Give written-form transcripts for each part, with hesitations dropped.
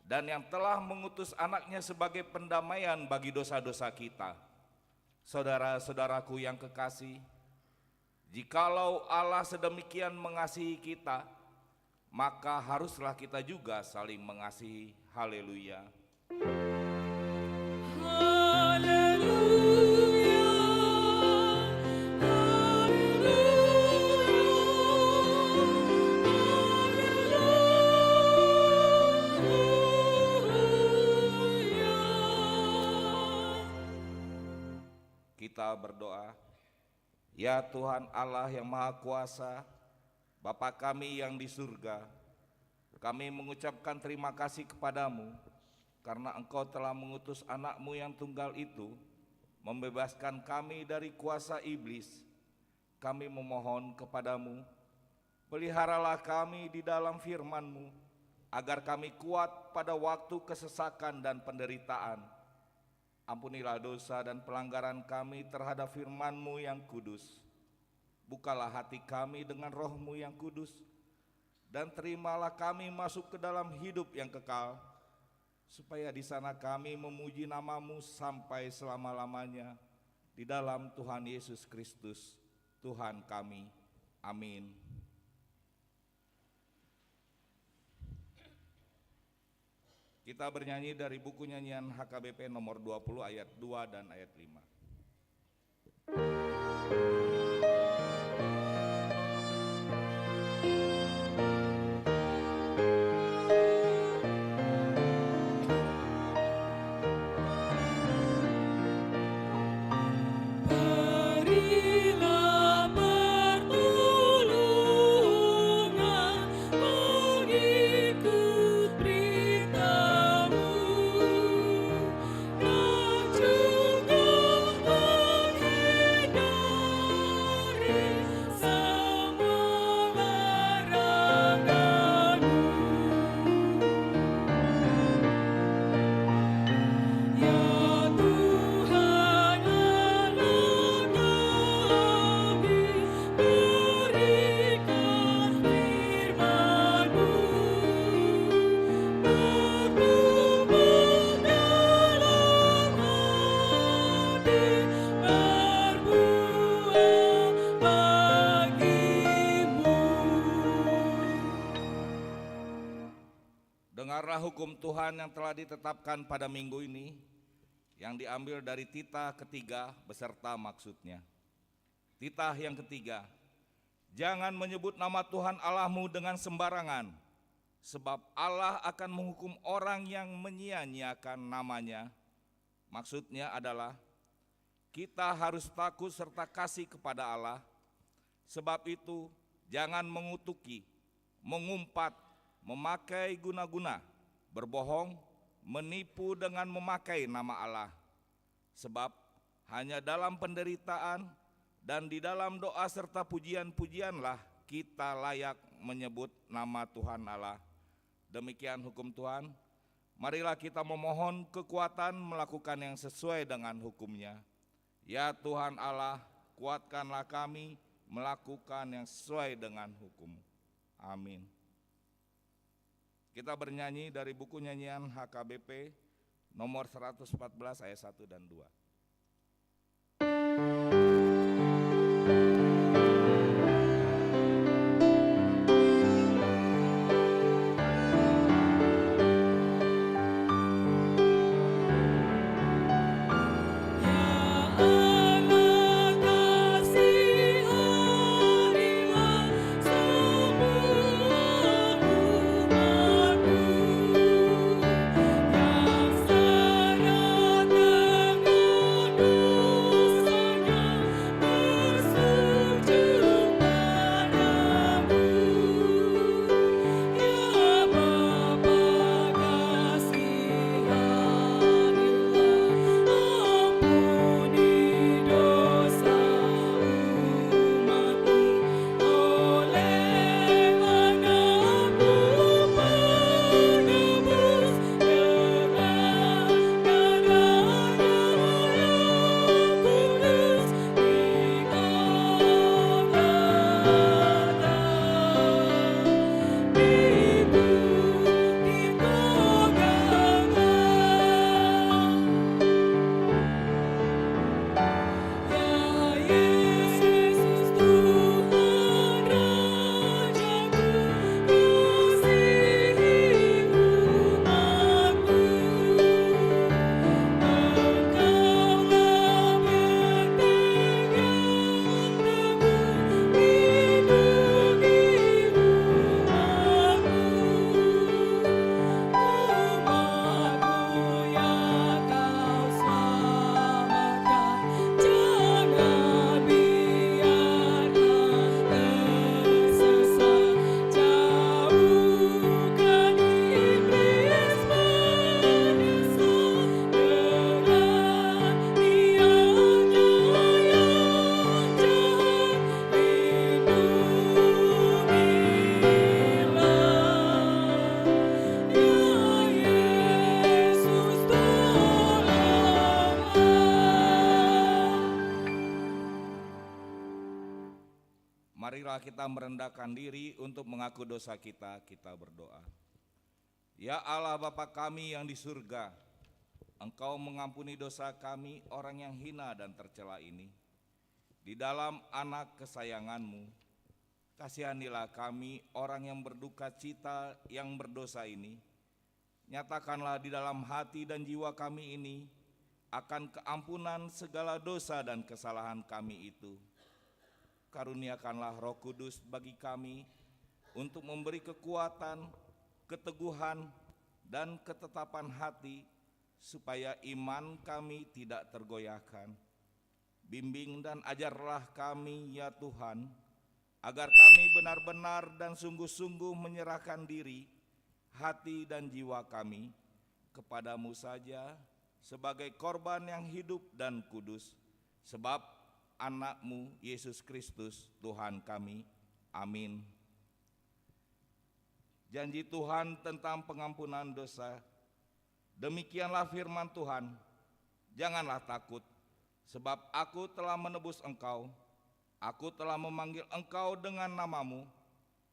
dan yang telah mengutus anaknya sebagai pendamaian bagi dosa-dosa kita. Saudara-saudaraku yang kekasih, jikalau Allah sedemikian mengasihi kita, maka haruslah kita juga saling mengasihi. Haleluya. Kita berdoa. Ya Tuhan Allah yang Maha Kuasa, Bapa kami yang di surga, kami mengucapkan terima kasih kepadamu karena Engkau telah mengutus anak-Mu yang tunggal itu membebaskan kami dari kuasa iblis. Kami memohon kepadamu, peliharalah kami di dalam firman-Mu agar kami kuat pada waktu kesesakan dan penderitaan. Ampunilah dosa dan pelanggaran kami terhadap firman-Mu yang kudus. Bukalah hati kami dengan Roh-Mu yang kudus, dan terimalah kami masuk ke dalam hidup yang kekal, supaya di sana kami memuji nama-Mu sampai selama-lamanya, di dalam Tuhan Yesus Kristus, Tuhan kami. Amin. Kita bernyanyi dari buku nyanyian HKBP nomor 20 ayat 2 dan ayat 5. Dengarlah hukum Tuhan yang telah ditetapkan pada minggu ini, yang diambil dari titah ketiga beserta maksudnya. Titah yang ketiga, jangan menyebut nama Tuhan Allahmu dengan sembarangan, sebab Allah akan menghukum orang yang menyia-nyiakan namanya. Maksudnya adalah, kita harus takut serta kasih kepada Allah. Sebab itu, jangan mengutuki, mengumpat, memakai guna-guna, berbohong, menipu dengan memakai nama Allah. Sebab hanya dalam penderitaan dan di dalam doa serta pujian-pujianlah kita layak menyebut nama Tuhan Allah. Demikian hukum Tuhan. Marilah kita memohon kekuatan melakukan yang sesuai dengan hukum-Nya. Ya Tuhan Allah, kuatkanlah kami melakukan yang sesuai dengan hukum. Amin. Kita bernyanyi dari buku nyanyian HKBP nomor 114 ayat 1 dan 2. Bersujud marilah kita merendahkan diri untuk mengaku dosa kita, kita berdoa. Ya Allah Bapa kami yang di surga, Engkau mengampuni dosa kami orang yang hina dan tercela ini. Di dalam anak kesayangan-Mu, kasihanilah kami orang yang berduka cita yang berdosa ini. Nyatakanlah di dalam hati dan jiwa kami ini akan keampunan segala dosa dan kesalahan kami itu. Karuniakanlah Roh Kudus bagi kami untuk memberi kekuatan, keteguhan, dan ketetapan hati, supaya iman kami tidak tergoyahkan. Bimbing dan ajarlah kami ya Tuhan, agar kami benar-benar dan sungguh-sungguh menyerahkan diri, hati dan jiwa kami kepadamu saja, sebagai korban yang hidup dan kudus, sebab anak-Mu Yesus Kristus Tuhan kami. Amin. Janji Tuhan tentang pengampunan dosa. Demikianlah firman Tuhan, janganlah takut, sebab aku telah menebus engkau, aku telah memanggil engkau dengan namamu,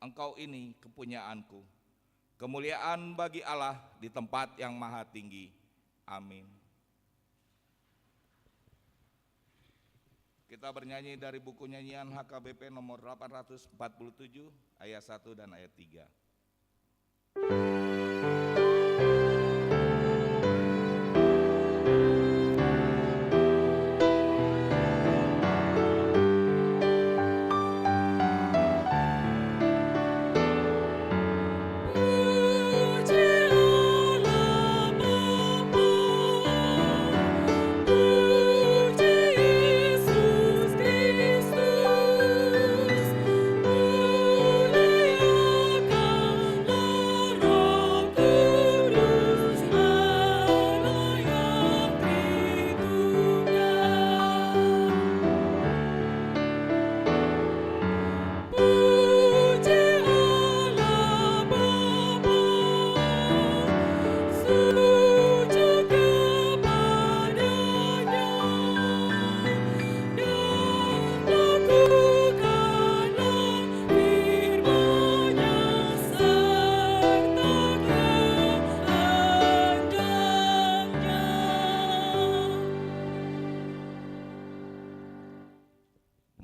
engkau ini kepunyaanku. Kemuliaan bagi Allah di tempat yang maha tinggi. Amin. Kita bernyanyi dari buku nyanyian HKBP nomor 847 ayat 1 dan ayat 3.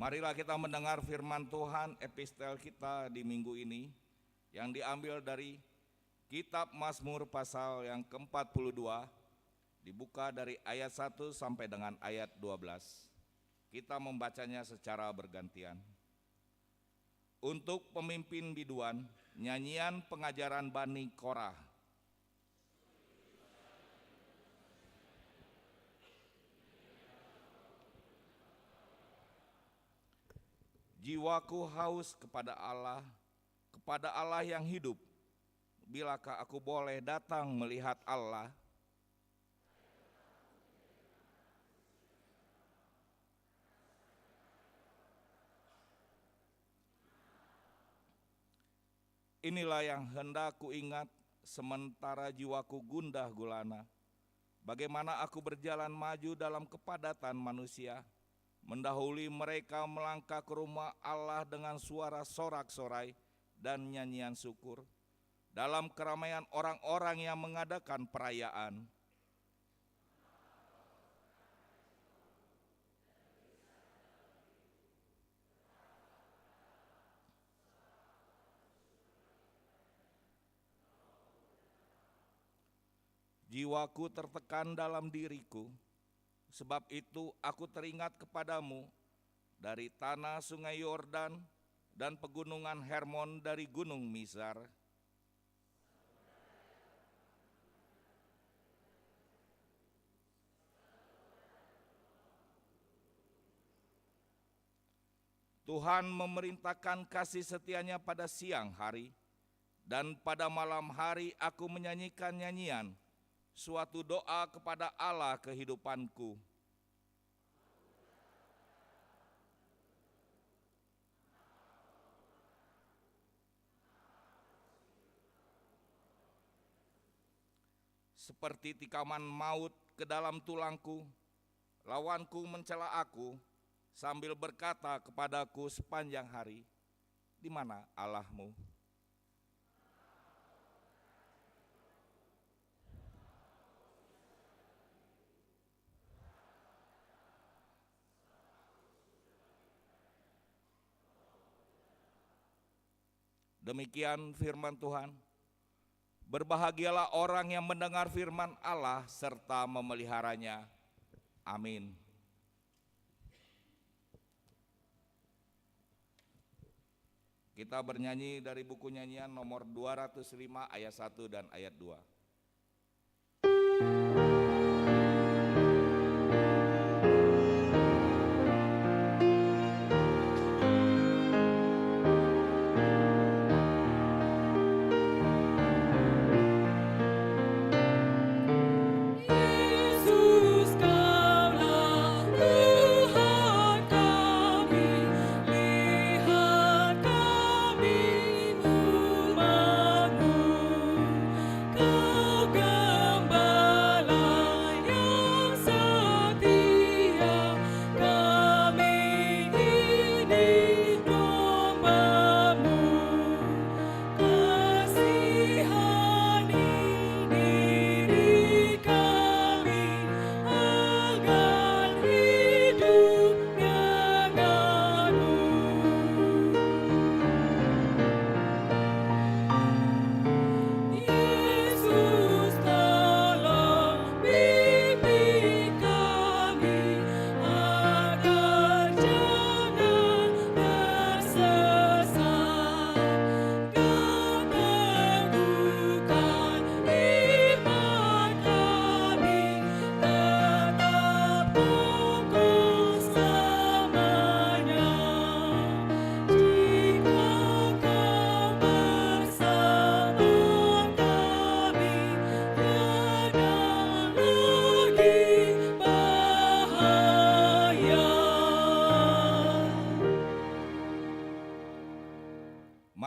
Marilah kita mendengar firman Tuhan epistel kita di minggu ini yang diambil dari Kitab Mazmur pasal yang ke-42, dibuka dari ayat 1 sampai dengan ayat 12. Kita membacanya secara bergantian. Untuk pemimpin biduan, nyanyian pengajaran Bani Korah. Jiwaku haus kepada Allah yang hidup. Bilakah aku boleh datang melihat Allah? Inilah yang hendak ku ingat sementara jiwaku gundah gulana. Bagaimana aku berjalan maju dalam kepadatan manusia, mendahului mereka melangkah ke rumah Allah dengan suara sorak-sorai dan nyanyian syukur, dalam keramaian orang-orang yang mengadakan perayaan. Jiwaku tertekan dalam diriku, sebab itu aku teringat kepadamu dari tanah sungai Yordan dan pegunungan Hermon, dari gunung Mizar. Tuhan memerintahkan kasih setianya pada siang hari, dan pada malam hari aku menyanyikan nyanyian, suatu doa kepada Allah kehidupanku. Seperti tikaman maut ke dalam tulangku, lawanku mencela aku sambil berkata kepadaku sepanjang hari, Di mana Allahmu? Demikian firman Tuhan. Berbahagialah orang yang mendengar firman Allah serta memeliharanya. Amin. Kita bernyanyi dari buku nyanyian nomor 205 ayat 1 dan ayat 2.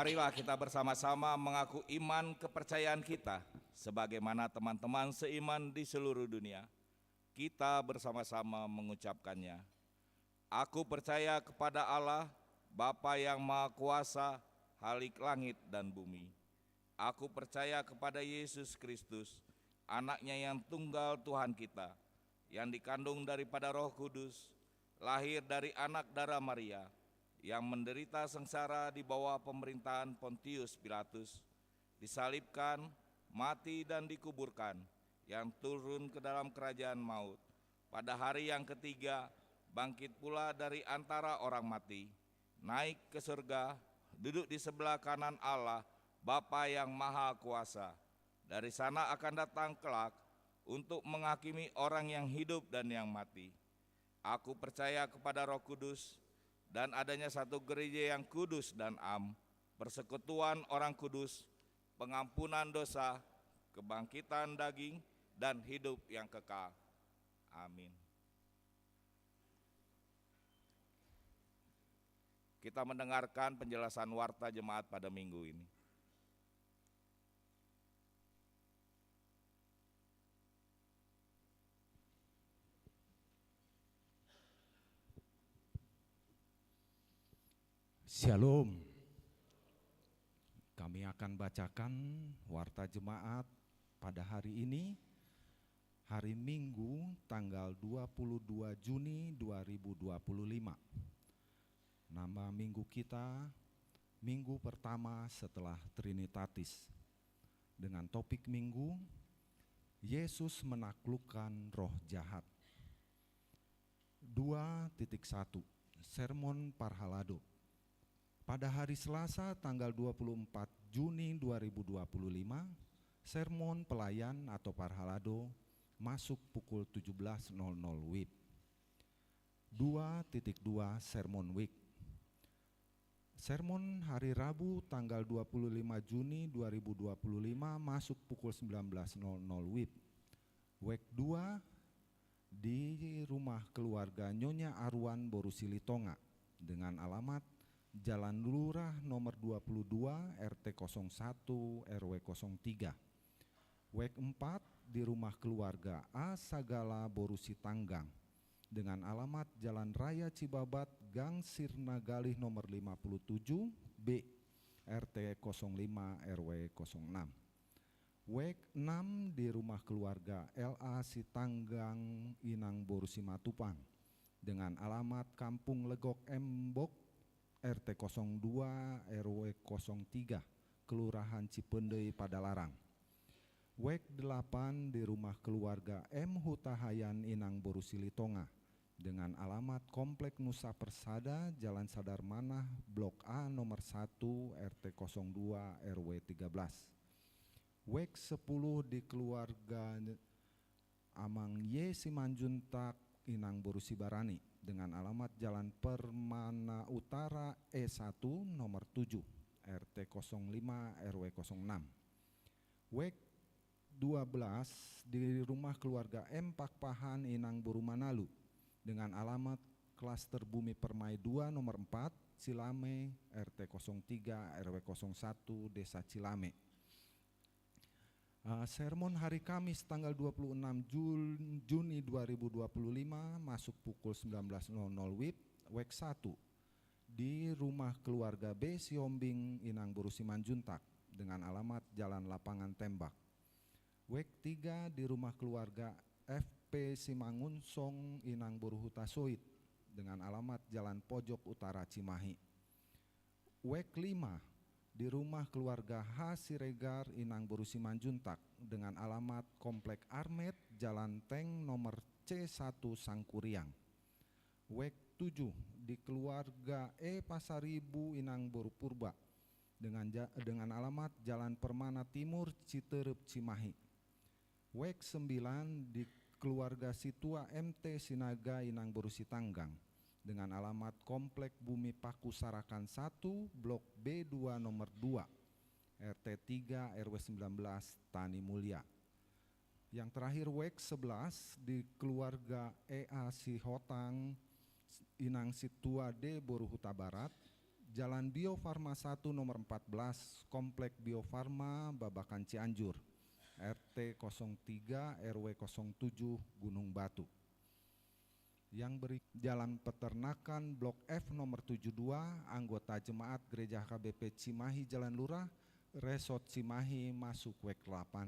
Marilah kita bersama-sama mengaku iman kepercayaan kita sebagaimana teman-teman seiman di seluruh dunia. Kita bersama-sama mengucapkannya. Aku percaya kepada Allah, Bapa yang Maha Kuasa, Khalik langit dan bumi. Aku percaya kepada Yesus Kristus, anaknya yang tunggal Tuhan kita, yang dikandung daripada Roh Kudus, lahir dari anak darah Maria, yang menderita sengsara di bawah pemerintahan Pontius Pilatus, disalibkan, mati dan dikuburkan, yang turun ke dalam kerajaan maut. Pada hari yang ketiga, bangkit pula dari antara orang mati, naik ke surga, duduk di sebelah kanan Allah, Bapa yang Maha Kuasa. Dari sana akan datang kelak untuk menghakimi orang yang hidup dan yang mati. Aku percaya kepada Roh Kudus, dan adanya satu gereja yang kudus dan am, persekutuan orang kudus, pengampunan dosa, kebangkitan daging, dan hidup yang kekal. Amin. Kita mendengarkan penjelasan warta jemaat pada minggu ini. Shalom. Kami akan bacakan warta jemaat pada hari ini, hari Minggu tanggal 22 Juni 2025. Nama minggu kita, minggu pertama setelah Trinitatis. Dengan topik minggu, Yesus menaklukkan roh jahat. 2.1 Sermon Parhalado. Pada hari Selasa tanggal 24 Juni 2025, sermon pelayan atau parhalado masuk pukul 17.00 WIB. 2.2 Sermon Week. Sermon hari Rabu tanggal 25 Juni 2025 masuk pukul 19.00 WIB. Week 2 di rumah keluarga Nyonya Arwan Borusilitonga dengan alamat Jalan Lurah nomor 22 RT 01 RW 03. Week 4 di rumah keluarga A Sagala Borusi Tanggang dengan alamat Jalan Raya Cibabat Gang Sirna Galih nomor 57 B, RT 05 RW 06. WEK 6 di rumah keluarga LA Sitanggang Inang Boru Simatupang dengan alamat Kampung Legok Embok RT 02 RW 03 Kelurahan Cipendei Padalarang. WEK 8 di rumah keluarga M Hutahayan Inang Boru Silitonga dengan alamat Komplek Nusa Persada Jalan Sadar Manah Blok A nomor 1 RT 02 RW 13. WEK 10 di keluarga Amang Y Simanjuntak Inang Boru Sibarani dengan alamat Jalan Permana Utara E1 nomor 7 RT 05 RW 06. WEK 12 di rumah keluarga M Pakpahan Inang Boru Manalu dengan alamat Klaster Bumi Permai 2 nomor 4 Cilame RT 03 RW 01 Desa Cilame. Sermon hari Kamis tanggal 26 Juni 2025 masuk pukul 19.00 WIB WEK 1 di rumah keluarga B Siombing Inang Boru Simanjuntak dengan alamat Jalan Lapangan Tembak. WEK 3 di rumah keluarga FP Simangunsong Inang Boru Hutasoit dengan alamat Jalan Pojok Utara Cimahi. WEK 5 di rumah keluarga H Siregar Inang Boru Simanjuntak dengan alamat Komplek Armet Jalan Teng nomor C1 Sangkuriang. WEK 7 di keluarga E Pasaribu Inang Boru Purba dengan alamat Jalan Permana Timur Citerep Cimahi. WEK 9 di keluarga Situa MT Sinaga Inang Boru Sitanggang dengan alamat Komplek Bumi Paku Sarakan 1 Blok B2 nomor 2 RT 3 RW 19 Tani Mulia. Yang terakhir WEK 11 di keluarga EA Sihotang Inang Situa D Boru Huta Barat Jalan Bio Farma 1 nomor 14 Komplek Bio Farma Babakan Cianjur RT 03 RW 07 Gunung Batu. Yang beri Jalan Peternakan Blok F nomor 72 anggota jemaat Gereja HKBP Cimahi Jalan Lurah Resort Cimahi masuk WEK 8.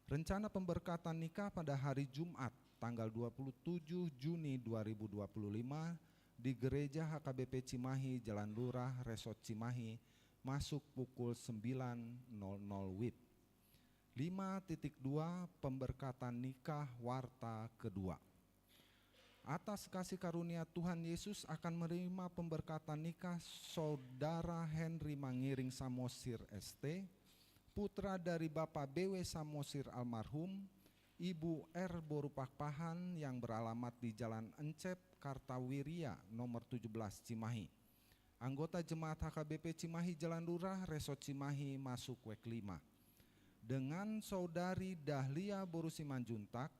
Rencana pemberkatan nikah pada hari Jumat tanggal 27 Juni 2025 di Gereja HKBP Cimahi Jalan Lurah Resort Cimahi masuk pukul 9.00 WIB. 5.2 Pemberkatan nikah warta kedua. Atas kasih karunia Tuhan Yesus akan menerima pemberkatan nikah Saudara Henry Mangiring Samosir ST, putra dari Bapak BW Samosir almarhum, Ibu R Boru Pakpahan yang beralamat di Jalan Encep Kartawiria nomor 17 Cimahi. Anggota jemaat HKBP Cimahi Jalan Lurah Resort Cimahi masuk WEK 5. Dengan Saudari Dahlia Boru Simanjuntak,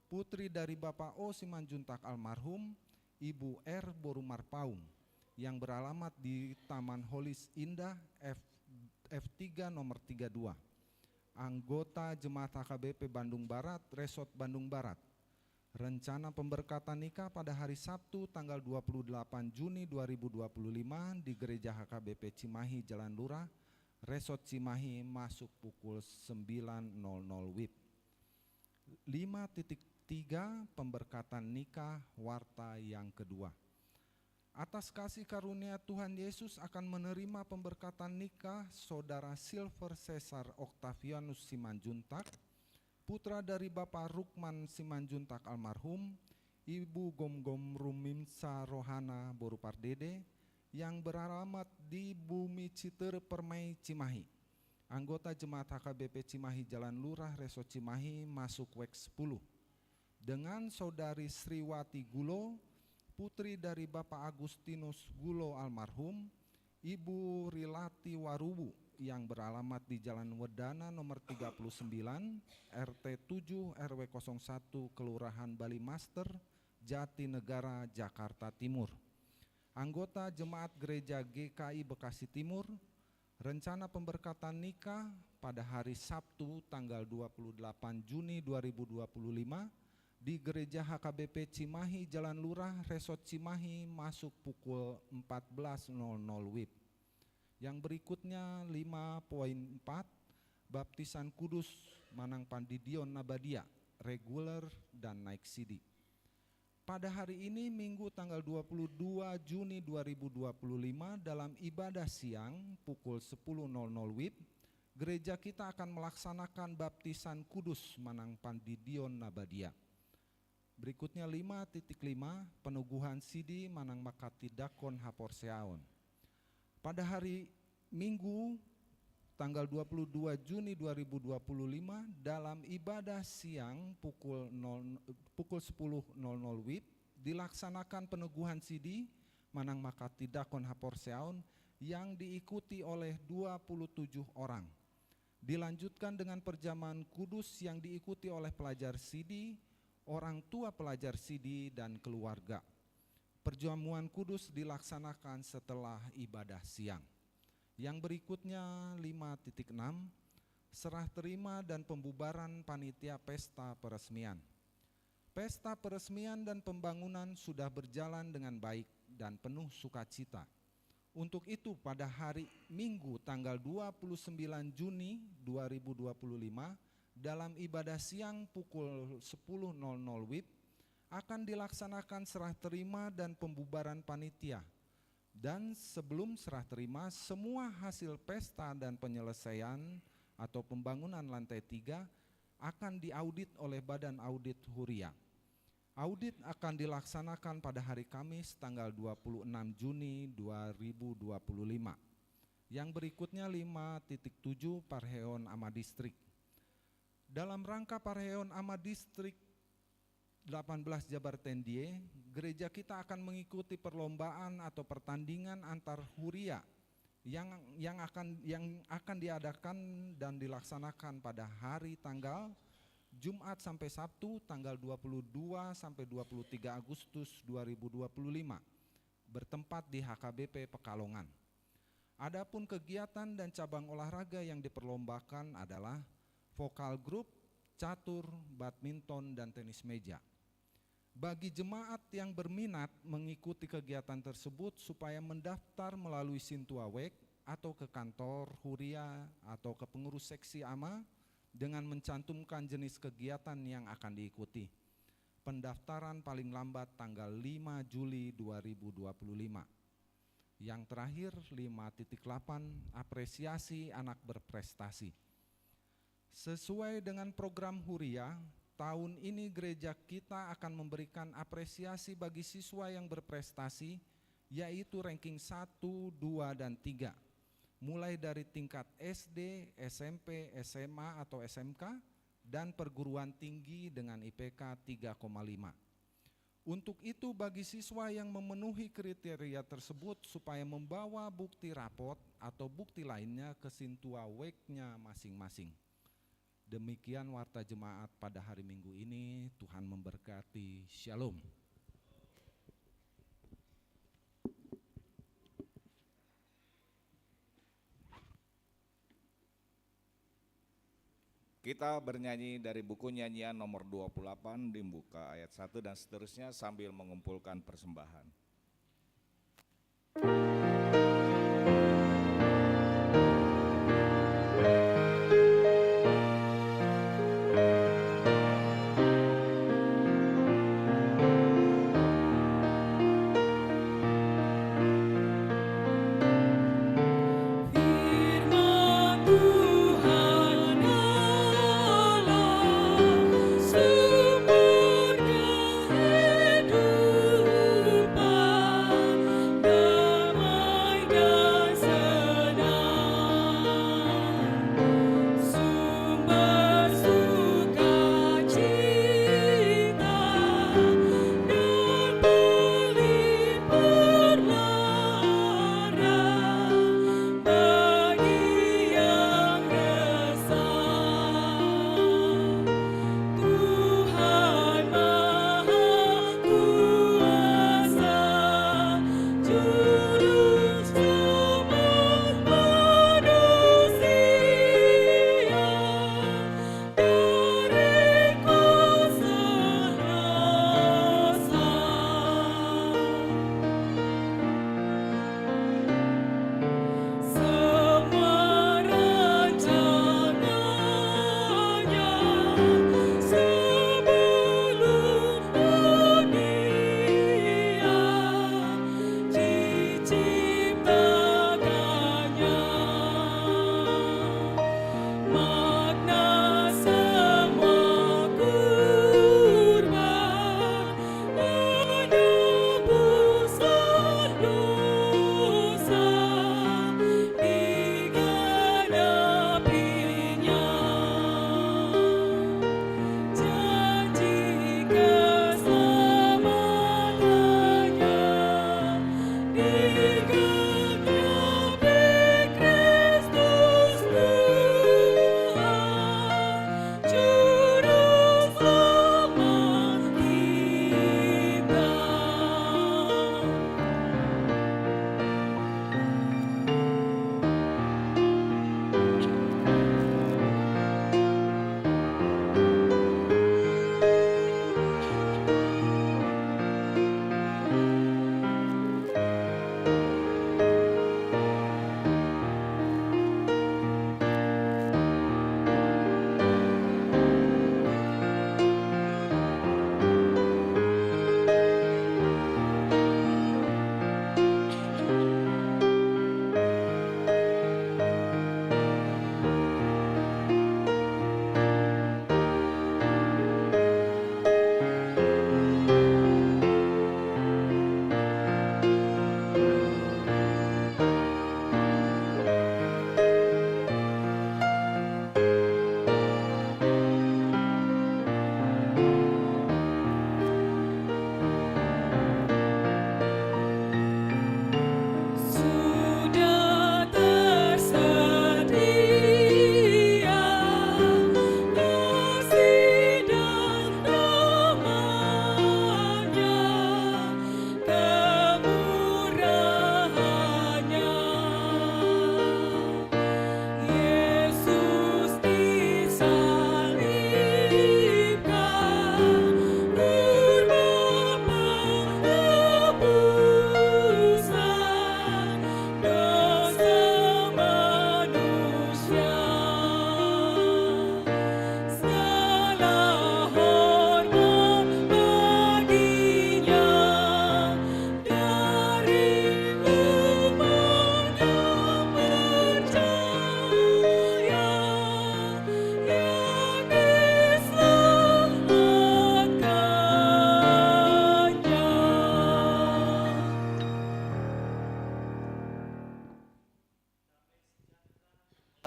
putri dari Bapak O Simanjuntak almarhum, Ibu R Boru Marpaung yang beralamat di Taman Holis Indah F3 nomor 32. Anggota jemaat HKBP Bandung Barat Resort Bandung Barat. Rencana pemberkatan nikah pada hari Sabtu tanggal 28 Juni 2025 di Gereja HKBP Cimahi Jalan Lurah Resort Cimahi masuk pukul 9.00 WIB. 5.3 Pemberkatan nikah warta yang kedua. Atas kasih karunia Tuhan Yesus akan menerima pemberkatan nikah Saudara Silver Cesar Octavianus Simanjuntak, putra dari Bapak Rukman Simanjuntak almarhum, Ibu Gomgom Rumimsa Rohana Boru Pardede, yang beralamat di Bumi Citerep Permai Cimahi. Anggota jemaat HKBP Cimahi Jalan Lurah Resort Cimahi masuk WEK 10. Dengan Saudari Sriwati Gulo, putri dari Bapak Agustinus Gulo almarhum, Ibu Rilati Warubu yang beralamat di Jalan Wedana nomor 39 RT 7 RW 01 Kelurahan Bali Master, Jatinegara, Jakarta Timur. Anggota jemaat gereja GKI Bekasi Timur. Rencana pemberkatan nikah pada hari Sabtu tanggal 28 Juni 2025 di Gereja HKBP Cimahi Jalan Lurah Resort Cimahi masuk pukul 14.00 WIB. Yang berikutnya 5.4, baptisan kudus Manang Pandidion Nabadia, reguler dan naik sidi. Pada hari ini Minggu tanggal 22 Juni 2025 dalam ibadah siang pukul 10.00 WIB, gereja kita akan melaksanakan baptisan kudus Manang Pandidion Nabadia. Berikutnya 5.5, penuguhan sidi Manang Makati Dakon Haporseaon. Pada hari Minggu tanggal 22 Juni 2025 dalam ibadah siang pukul 10.00 WIB dilaksanakan peneguhan sidi Manang Makati Dakon Haporseaon yang diikuti oleh 27 orang. Dilanjutkan dengan perjamuan kudus yang diikuti oleh pelajar sidi, orang tua pelajar sidi dan keluarga. Perjamuan kudus dilaksanakan setelah ibadah siang. Yang berikutnya 5.6, serah terima dan pembubaran panitia pesta peresmian. Pesta peresmian dan pembangunan sudah berjalan dengan baik dan penuh sukacita. Untuk itu pada hari Minggu tanggal 29 Juni 2025 dalam ibadah siang pukul 10.00 WIB akan dilaksanakan serah terima dan pembubaran panitia. Dan sebelum serah terima, semua hasil pesta dan penyelesaian atau pembangunan lantai 3 akan diaudit oleh Badan Audit Huria. Audit akan dilaksanakan pada hari Kamis tanggal 26 Juni 2025. Yang berikutnya 5.7, Parheon Ama Distrik. Dalam rangka Parheon Ama Distrik 18 Jabar Tendie, gereja kita akan mengikuti perlombaan atau pertandingan antar huria yang akan diadakan dan dilaksanakan pada hari tanggal Jumat sampai Sabtu tanggal 22 sampai 23 Agustus 2025 bertempat di HKBP Pekalongan. Adapun kegiatan dan cabang olahraga yang diperlombakan adalah vokal grup, catur, badminton dan tenis meja. Bagi jemaat yang berminat mengikuti kegiatan tersebut supaya mendaftar melalui Sintuawek atau ke kantor Huria atau ke pengurus seksi AMA dengan mencantumkan jenis kegiatan yang akan diikuti. Pendaftaran paling lambat tanggal 5 Juli 2025. Yang terakhir 5.8, apresiasi anak berprestasi. Sesuai dengan program Huria, tahun ini gereja kita akan memberikan apresiasi bagi siswa yang berprestasi, yaitu ranking 1, 2, dan 3. Mulai dari tingkat SD, SMP, SMA atau SMK, dan perguruan tinggi dengan IPK 3,5. Untuk itu bagi siswa yang memenuhi kriteria tersebut supaya membawa bukti rapot atau bukti lainnya ke Sintuawek-nya masing-masing. Demikian warta jemaat pada hari Minggu ini. Tuhan memberkati. Shalom. Kita bernyanyi dari buku nyanyian nomor 28, dibuka ayat 1 dan seterusnya sambil mengumpulkan persembahan. Sumber kehidupan.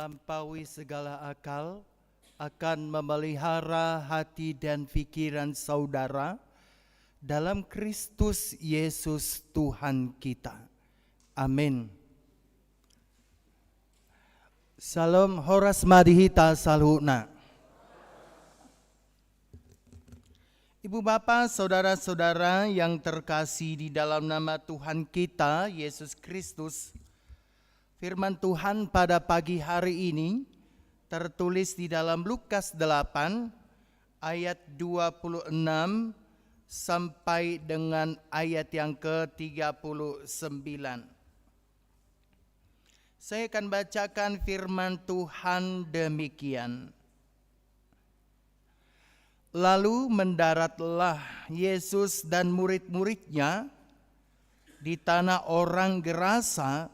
melampaui segala akal, akan memelihara hati dan pikiran saudara dalam Kristus Yesus Tuhan kita. Amin. Salam horas madihita salhuna. Ibu bapak, saudara-saudara yang terkasih di dalam nama Tuhan kita, Yesus Kristus, firman Tuhan pada pagi hari ini tertulis di dalam Lukas 8 ayat 26 sampai dengan ayat yang ke-39. Saya akan bacakan firman Tuhan demikian. Lalu mendaratlah Yesus dan murid-muridnya di tanah orang Gerasa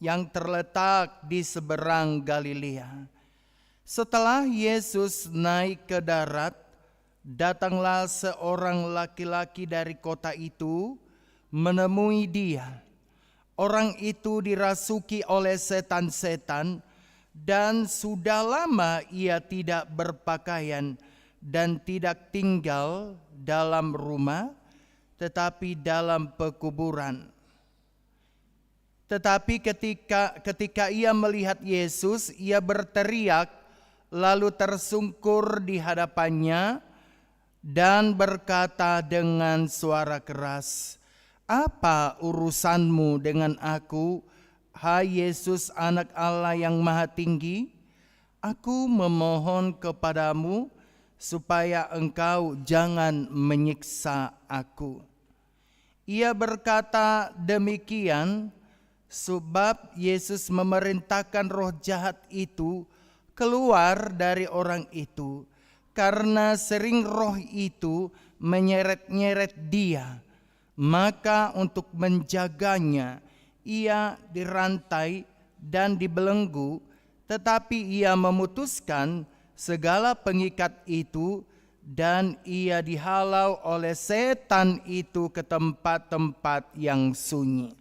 yang terletak di seberang Galilea. Setelah Yesus naik ke darat, datanglah seorang laki-laki dari kota itu menemui dia. Orang itu dirasuki oleh setan-setan dan sudah lama ia tidak berpakaian dan tidak tinggal dalam rumah, tetapi dalam pekuburan. Tetapi ketika ia melihat Yesus, ia berteriak, lalu tersungkur di hadapannya dan berkata dengan suara keras, "Apa urusanmu dengan aku, hai Yesus, Anak Allah yang Maha Tinggi? Aku memohon kepadamu supaya engkau jangan menyiksa aku." Ia berkata demikian sebab Yesus memerintahkan roh jahat itu keluar dari orang itu, karena sering roh itu menyeret-nyeret dia. Maka untuk menjaganya ia dirantai dan dibelenggu, tetapi ia memutuskan segala pengikat itu dan ia dihalau oleh setan itu ke tempat-tempat yang sunyi.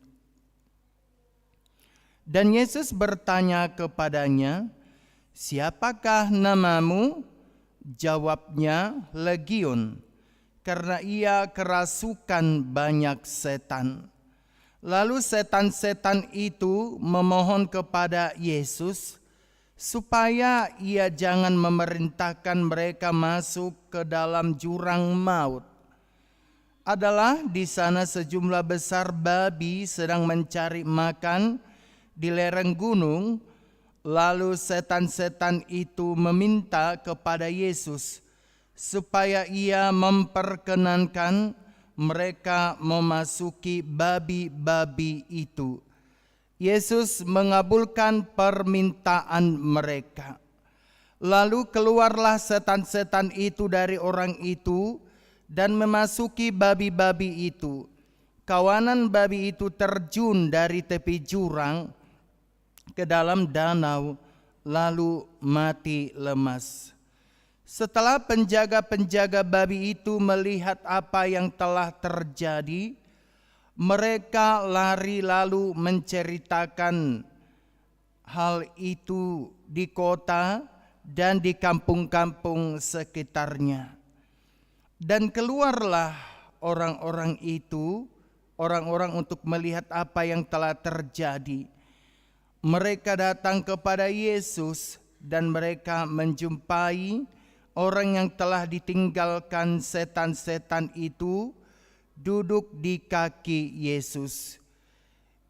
Dan Yesus bertanya kepadanya, "Siapakah namamu?" Jawabnya, "Legiun," karena ia kerasukan banyak setan. Lalu setan-setan itu memohon kepada Yesus supaya ia jangan memerintahkan mereka masuk ke dalam jurang maut. Adalah di sana sejumlah besar babi sedang mencari makan di lereng gunung. Lalu setan-setan itu meminta kepada Yesus supaya ia memperkenankan mereka memasuki babi-babi itu. Yesus mengabulkan permintaan mereka. Lalu keluarlah setan-setan itu dari orang itu dan memasuki babi-babi itu. Kawanan babi itu terjun dari tepi jurang ke dalam danau, lalu mati lemas. Setelah penjaga-penjaga babi itu melihat apa yang telah terjadi, mereka lari lalu menceritakan hal itu di kota dan di kampung-kampung sekitarnya. Dan keluarlah orang-orang itu, orang-orang untuk melihat apa yang telah terjadi. Mereka datang kepada Yesus dan mereka menjumpai orang yang telah ditinggalkan setan-setan itu duduk di kaki Yesus.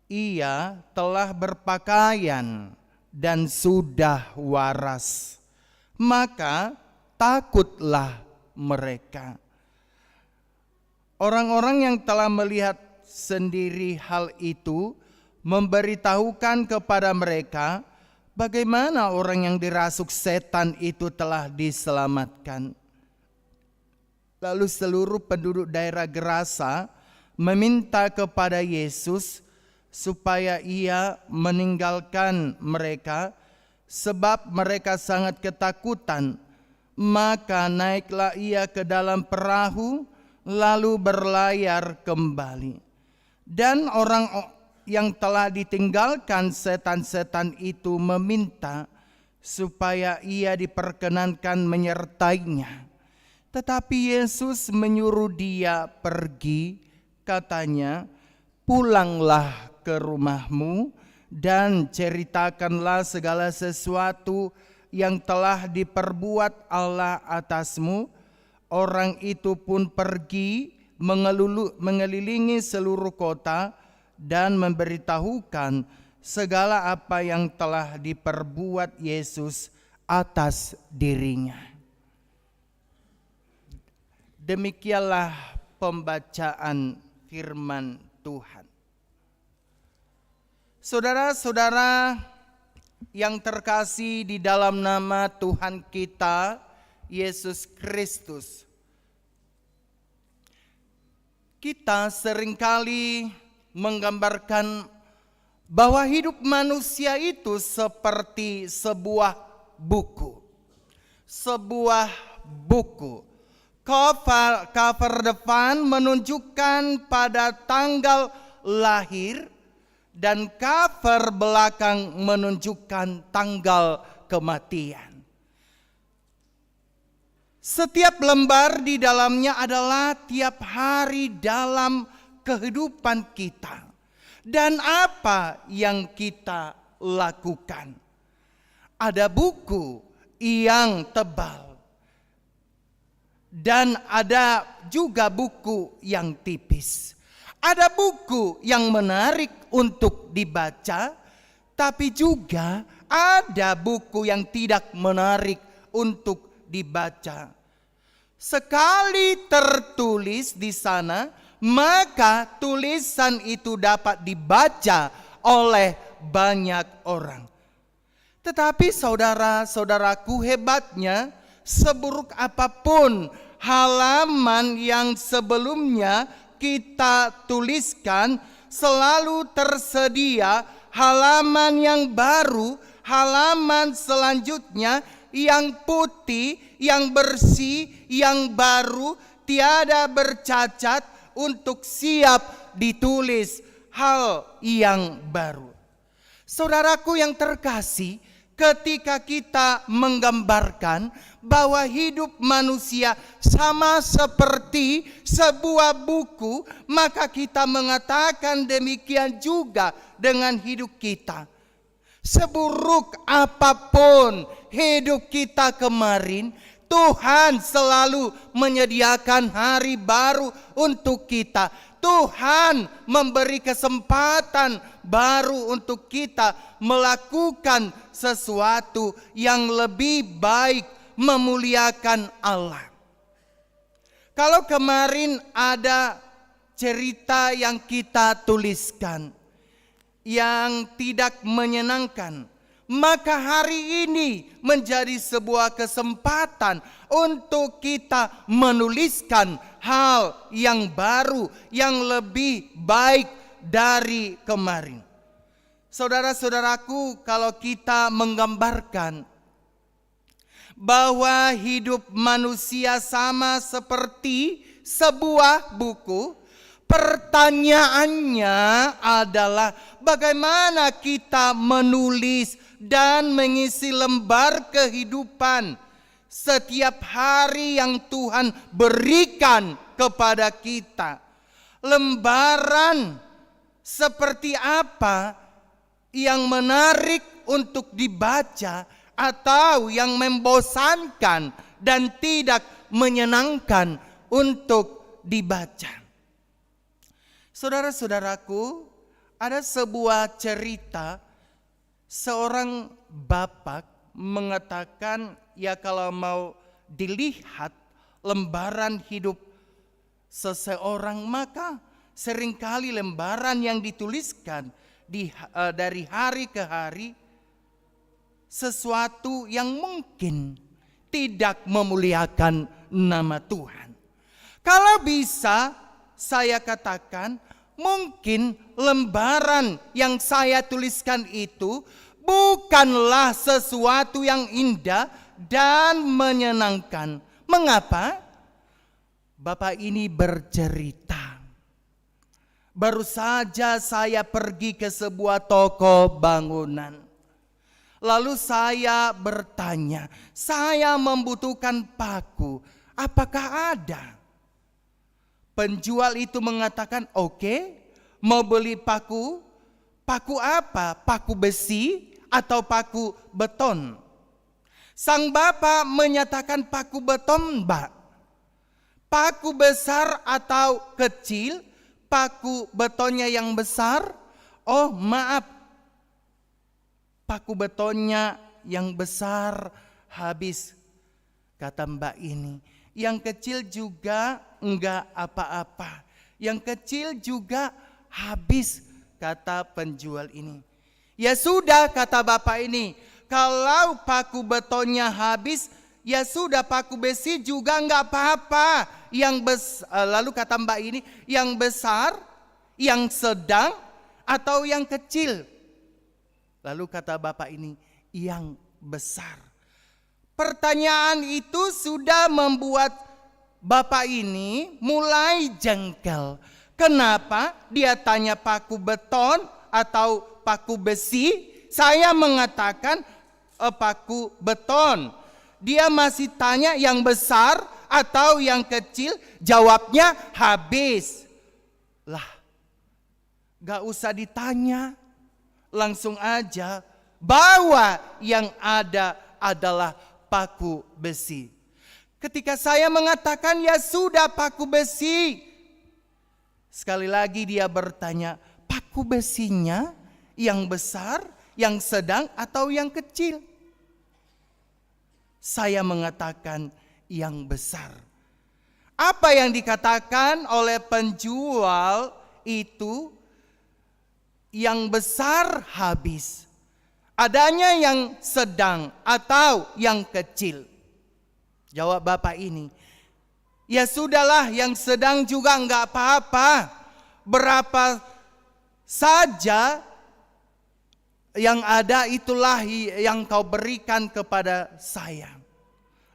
Ia telah berpakaian dan sudah waras. Maka takutlah mereka. Orang-orang yang telah melihat sendiri hal itu memberitahukan kepada mereka bagaimana orang yang dirasuk setan itu telah diselamatkan. Lalu seluruh penduduk daerah Gerasa meminta kepada Yesus supaya ia meninggalkan mereka sebab mereka sangat ketakutan. Maka naiklah ia ke dalam perahu lalu berlayar kembali. Dan orang yang telah ditinggalkan setan-setan itu meminta supaya ia diperkenankan menyertainya. Tetapi Yesus menyuruh dia pergi, katanya, "Pulanglah ke rumahmu dan ceritakanlah segala sesuatu yang telah diperbuat Allah atasmu." Orang itu pun pergi mengelilingi seluruh kota dan memberitahukan segala apa yang telah diperbuat Yesus atas dirinya. Demikianlah pembacaan firman Tuhan. Saudara-saudara yang terkasih di dalam nama Tuhan kita Yesus Kristus, kita seringkali menggambarkan bahwa hidup manusia itu seperti sebuah buku. Sebuah buku. Cover depan menunjukkan pada tanggal lahir dan cover belakang menunjukkan tanggal kematian. Setiap lembar di dalamnya adalah tiap hari dalam kehidupan kita dan apa yang kita lakukan. Ada buku yang tebal dan ada juga buku yang tipis. Ada buku yang menarik untuk dibaca, tapi juga ada buku yang tidak menarik untuk dibaca. Sekali tertulis di sana, maka tulisan itu dapat dibaca oleh banyak orang. Tetapi saudara-saudaraku, hebatnya, seburuk apapun halaman yang sebelumnya kita tuliskan, selalu tersedia halaman yang baru, halaman selanjutnya yang putih, yang bersih, yang baru, tiada bercacat untuk siap ditulis hal yang baru. Saudaraku yang terkasih, ketika kita menggambarkan bahwa hidup manusia sama seperti sebuah buku, maka kita mengatakan demikian juga dengan hidup kita. Seburuk apapun hidup kita kemarin, Tuhan selalu menyediakan hari baru untuk kita. Tuhan memberi kesempatan baru untuk kita melakukan sesuatu yang lebih baik, memuliakan Allah. Kalau kemarin ada cerita yang kita tuliskan yang tidak menyenangkan, maka hari ini menjadi sebuah kesempatan untuk kita menuliskan hal yang baru, yang lebih baik dari kemarin. Saudara-saudaraku, kalau kita menggambarkan bahwa hidup manusia sama seperti sebuah buku, pertanyaannya adalah bagaimana kita menulis dan mengisi lembar kehidupan setiap hari yang Tuhan berikan kepada kita. Lembaran seperti apa yang menarik untuk dibaca atau yang membosankan dan tidak menyenangkan untuk dibaca. Saudara-saudaraku, ada sebuah cerita seorang bapak mengatakan, ya kalau mau dilihat lembaran hidup seseorang, maka seringkali lembaran yang dituliskan dari hari ke hari sesuatu yang mungkin tidak memuliakan nama Tuhan. Kalau bisa saya katakan, mungkin lembaran yang saya tuliskan itu bukanlah sesuatu yang indah dan menyenangkan. Mengapa? Bapak ini bercerita. Baru saja saya pergi ke sebuah toko bangunan. Lalu saya bertanya, saya membutuhkan paku, apakah ada? Penjual itu mengatakan, oke, mau beli paku. Paku apa? Paku besi atau paku beton? Sang bapak menyatakan paku beton, Mbak. Paku besar atau kecil? Paku betonnya yang besar? Oh maaf, paku betonnya yang besar habis, kata mbak ini. Yang kecil juga enggak apa-apa. Yang kecil juga habis, kata penjual ini. Ya sudah, kata bapak ini, kalau paku betonnya habis, ya sudah, paku besi juga enggak apa-apa. Lalu kata mbak ini, yang besar, yang sedang, atau yang kecil? Lalu kata bapak ini, yang besar. Pertanyaan itu sudah membuat bapak ini mulai jengkel. Kenapa dia tanya paku beton atau paku besi? Saya mengatakan paku beton. Dia masih tanya yang besar atau yang kecil? Jawabnya habis. Lah, gak usah ditanya. Langsung aja bahwa yang ada adalah paku besi. Ketika saya mengatakan ya sudah paku besi, sekali lagi dia bertanya, paku besinya yang besar, yang sedang, atau yang kecil? Saya mengatakan yang besar. Apa yang dikatakan oleh penjual itu? Yang besar habis. Adanya yang sedang atau yang kecil? Jawab bapak ini, ya sudahlah, yang sedang juga enggak apa-apa. Berapa saja yang ada itulah yang kau berikan kepada saya.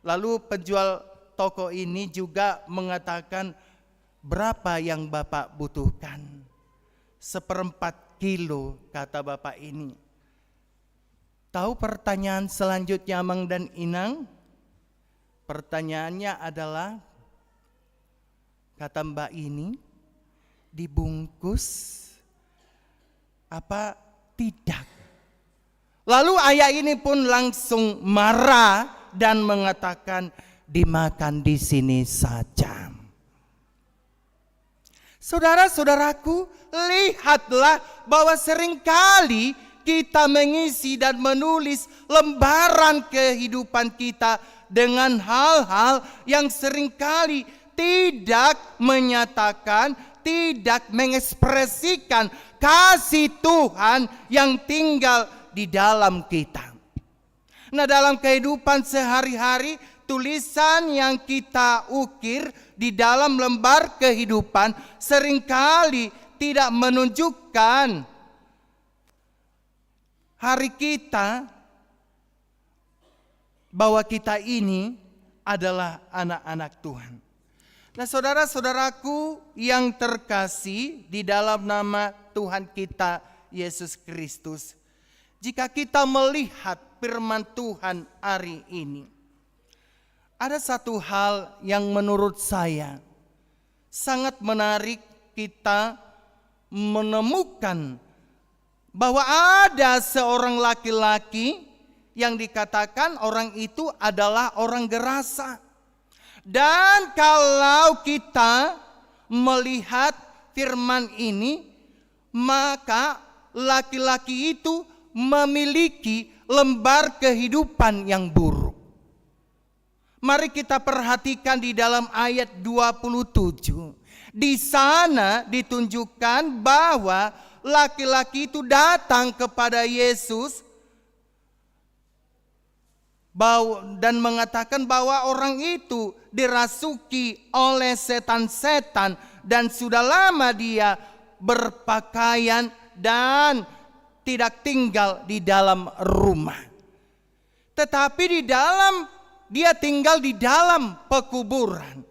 Lalu penjual toko ini juga mengatakan, berapa yang bapak butuhkan? 1/4 kilo, kata bapak ini. Tahu pertanyaan selanjutnya Amang dan Inang? Pertanyaannya adalah, kata mbak ini, dibungkus apa tidak? Lalu ayah ini pun langsung marah dan mengatakan, dimakan di sini saja. Saudara-saudaraku, lihatlah bahwa seringkali kita mengisi dan menulis lembaran kehidupan kita dengan hal-hal yang seringkali tidak menyatakan, tidak mengekspresikan kasih Tuhan yang tinggal di dalam kita. Nah, dalam kehidupan sehari-hari, tulisan yang kita ukir di dalam lembar kehidupan seringkali tidak menunjukkan hari kita bahwa kita ini adalah anak-anak Tuhan. Nah, saudara-saudaraku yang terkasih di dalam nama Tuhan kita Yesus Kristus, jika kita melihat firman Tuhan hari ini, ada satu hal yang menurut saya sangat menarik. Kita menemukan bahwa ada seorang laki-laki yang dikatakan orang itu adalah orang gerasa. Dan kalau kita melihat firman ini, maka laki-laki itu memiliki lembar kehidupan yang buruk. Mari kita perhatikan di dalam ayat 27. Di sana ditunjukkan bahwa laki-laki itu datang kepada Yesus dan mengatakan bahwa orang itu dirasuki oleh setan-setan dan sudah lama dia berpakaian dan tidak tinggal di dalam rumah. Tetapi dia tinggal di dalam pekuburan.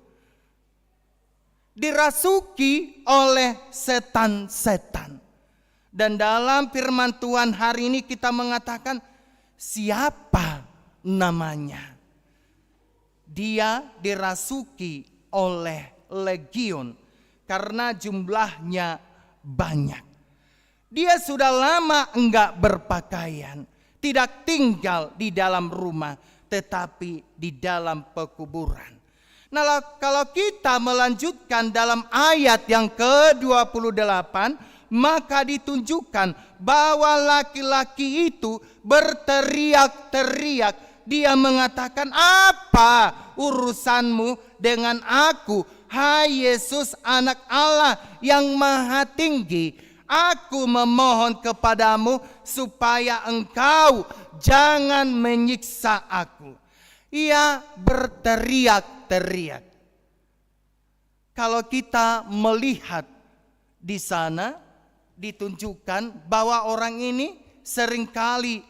Dirasuki oleh setan-setan. Dan dalam firman Tuhan hari ini kita mengatakan, siapa namanya. Dia dirasuki oleh legion karena jumlahnya banyak. Dia sudah lama enggak berpakaian, tidak tinggal di dalam rumah, tetapi di dalam pekuburan. Nah, kalau kita melanjutkan dalam ayat yang ke-28, maka ditunjukkan bahwa laki-laki itu berteriak-teriak. Dia mengatakan, "Apa urusanmu dengan aku, hai Yesus anak Allah yang maha tinggi? Aku memohon kepadamu supaya engkau jangan menyiksa aku." Ia berteriak-teriak. Kalau kita melihat di sana, ditunjukkan bahwa orang ini seringkali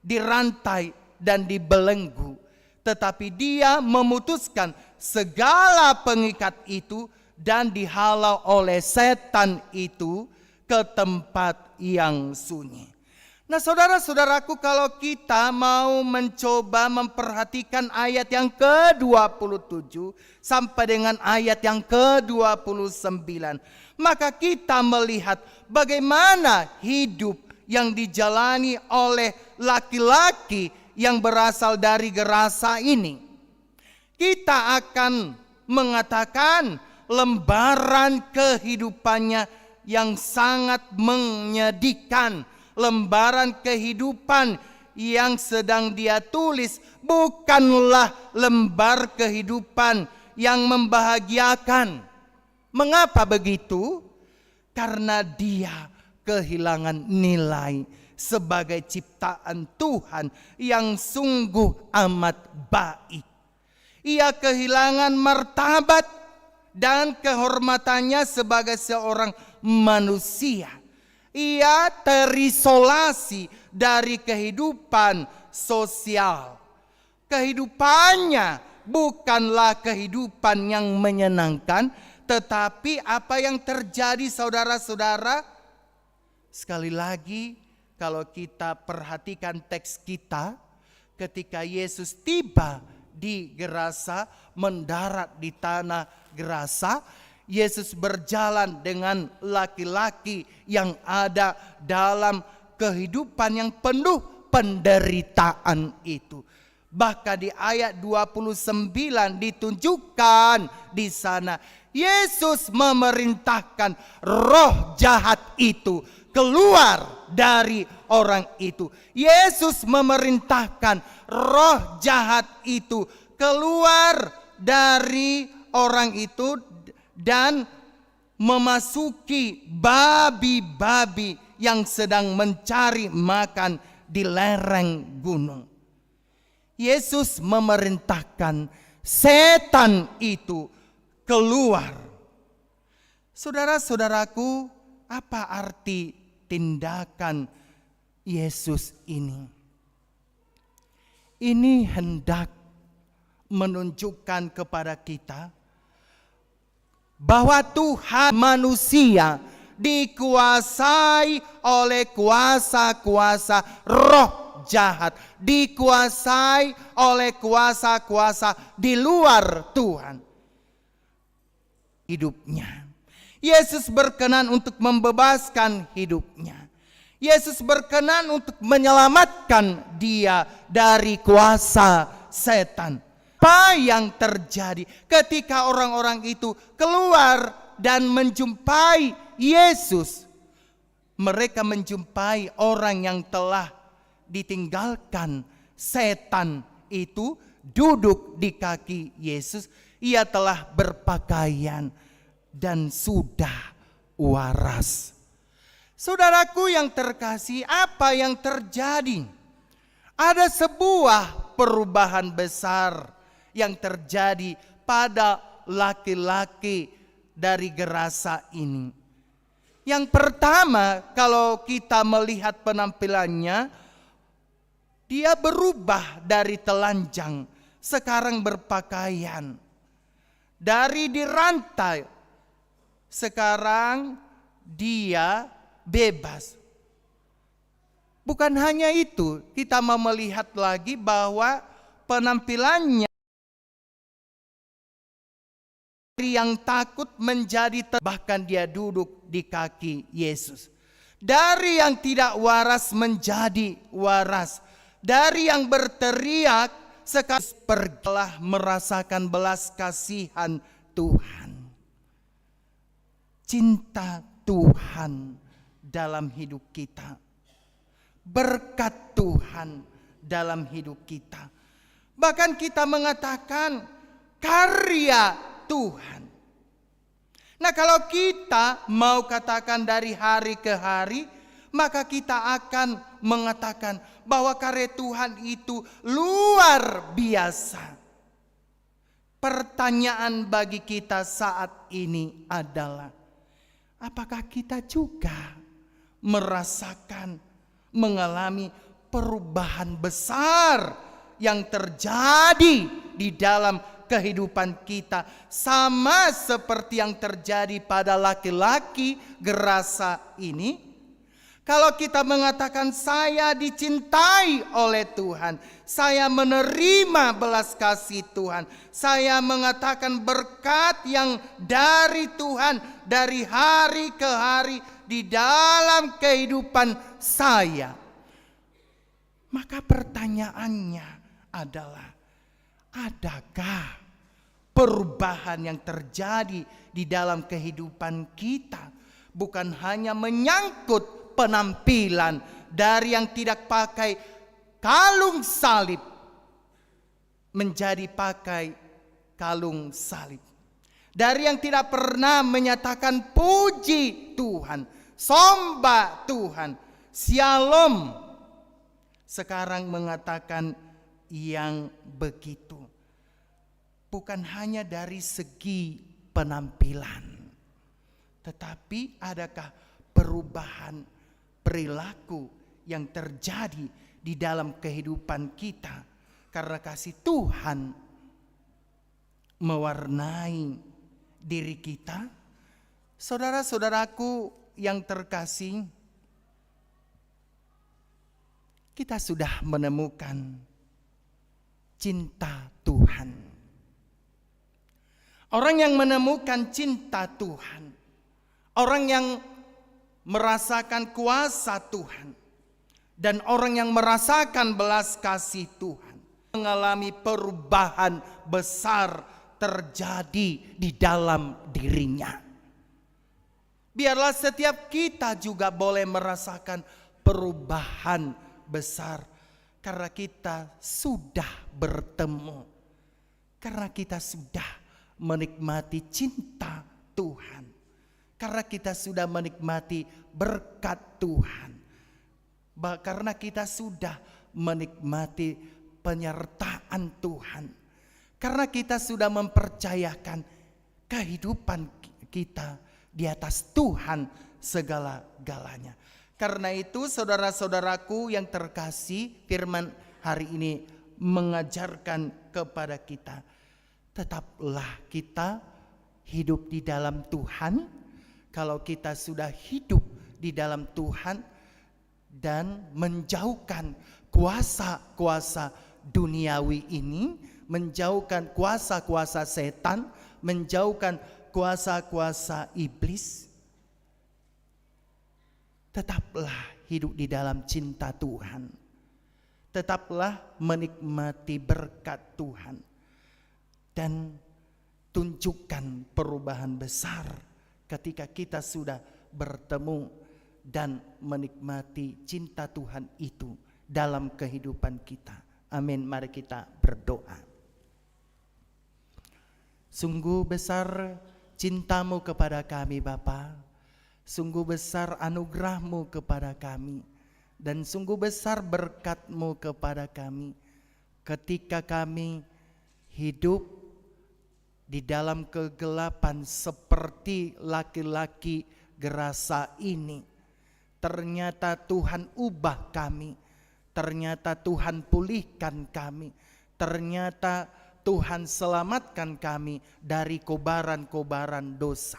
dirantai dan dibelenggu, tetapi dia memutuskan segala pengikat itu dan dihalau oleh setan itu ke tempat yang sunyi. Nah, saudara-saudaraku, kalau kita mau mencoba memperhatikan ayat yang ke-27 sampai dengan ayat yang ke-29, maka kita melihat bagaimana hidup yang dijalani oleh laki-laki yang berasal dari Gerasa ini. Kita akan mengatakan lembaran kehidupannya yang sangat menyedihkan. Lembaran kehidupan yang sedang dia tulis bukanlah lembar kehidupan yang membahagiakan. Mengapa begitu? Karena dia kehilangan nilai sebagai ciptaan Tuhan yang sungguh amat baik. Ia kehilangan martabat dan kehormatannya sebagai seorang manusia. Ia terisolasi dari kehidupan sosial. Kehidupannya bukanlah kehidupan yang menyenangkan, tetapi apa yang terjadi, saudara-saudara, sekali lagi, kalau kita perhatikan teks kita, ketika Yesus tiba di Gerasa, mendarat di tanah Gerasa, Yesus berjalan dengan laki-laki yang ada dalam kehidupan yang penuh penderitaan itu. Bahkan di ayat 29 ditunjukkan di sana, Yesus memerintahkan roh jahat itu keluar dari orang itu. Yesus memerintahkan roh jahat itu keluar dari orang itu dan memasuki babi-babi yang sedang mencari makan di lereng gunung. Yesus memerintahkan setan itu keluar. Saudara-saudaraku, apa arti tindakan Yesus ini? Ini hendak menunjukkan kepada kita bahwa Tuhan manusia dikuasai oleh kuasa-kuasa roh jahat, dikuasai oleh kuasa-kuasa di luar Tuhan hidupnya. Yesus berkenan untuk membebaskan hidupnya. Yesus berkenan untuk menyelamatkan dia dari kuasa setan. Apa yang terjadi ketika orang-orang itu keluar dan menjumpai Yesus? Mereka menjumpai orang yang telah ditinggalkan setan itu duduk di kaki Yesus. Ia telah berpakaian dan sudah waras. Saudaraku yang terkasih, apa yang terjadi? Ada sebuah perubahan besar yang terjadi pada laki-laki dari Gerasa ini. Yang pertama, kalau kita melihat penampilannya, dia berubah dari telanjang, sekarang berpakaian. Dari dirantai, sekarang dia bebas. Bukan hanya itu, kita mau melihat lagi bahwa penampilannya yang takut menjadi bahkan dia duduk di kaki Yesus. Dari yang tidak waras menjadi waras. Dari yang berteriak sekarang pergilah merasakan belas kasihan Tuhan. Cinta Tuhan dalam hidup kita. Berkat Tuhan dalam hidup kita. Bahkan kita mengatakan karya Tuhan. Nah, kalau kita mau katakan dari hari ke hari, maka kita akan mengatakan bahwa karya Tuhan itu luar biasa. Pertanyaan bagi kita saat ini adalah, apakah kita juga merasakan, mengalami perubahan besar yang terjadi di dalam kehidupan kita, sama seperti yang terjadi pada laki-laki Gerasa ini? Kalau kita mengatakan saya dicintai oleh Tuhan, saya menerima belas kasih Tuhan, saya mengatakan berkat yang dari Tuhan dari hari ke hari di dalam kehidupan saya, maka pertanyaannya adalah, adakah perubahan yang terjadi di dalam kehidupan kita bukan hanya menyangkut penampilan dari yang tidak pakai kalung salib menjadi pakai kalung salib, dari yang tidak pernah menyatakan puji Tuhan, sembah Tuhan, shalom, sekarang mengatakan yang begitu. Bukan hanya dari segi penampilan, tetapi adakah perubahan perilaku yang terjadi di dalam kehidupan kita karena kasih Tuhan mewarnai diri kita? Saudara-saudaraku yang terkasih, kita sudah menemukan cinta Tuhan. Orang yang menemukan cinta Tuhan, orang yang merasakan kuasa Tuhan, dan orang yang merasakan belas kasih Tuhan, mengalami perubahan besar terjadi di dalam dirinya. Biarlah setiap kita juga boleh merasakan perubahan besar, karena kita sudah bertemu, karena kita sudah menikmati cinta Tuhan, karena kita sudah menikmati berkat Tuhan, karena kita sudah menikmati penyertaan Tuhan, karena kita sudah mempercayakan kehidupan kita di atas Tuhan segala-galanya. Karena itu saudara-saudaraku yang terkasih, firman hari ini mengajarkan kepada kita, tetaplah kita hidup di dalam Tuhan. Kalau kita sudah hidup di dalam Tuhan dan menjauhkan kuasa-kuasa duniawi ini, menjauhkan kuasa-kuasa setan, menjauhkan kuasa-kuasa iblis, tetaplah hidup di dalam cinta Tuhan. Tetaplah menikmati berkat Tuhan. Dan tunjukkan perubahan besar ketika kita sudah bertemu dan menikmati cinta Tuhan itu dalam kehidupan kita. Amin. Mari kita berdoa. Sungguh besar cintamu kepada kami Bapa, sungguh besar anugerahmu kepada kami, dan sungguh besar berkat-Mu kepada kami ketika kami hidup di dalam kegelapan seperti laki-laki Gerasa ini. Ternyata Tuhan ubah kami, ternyata Tuhan pulihkan kami, ternyata Tuhan selamatkan kami dari kobaran-kobaran dosa.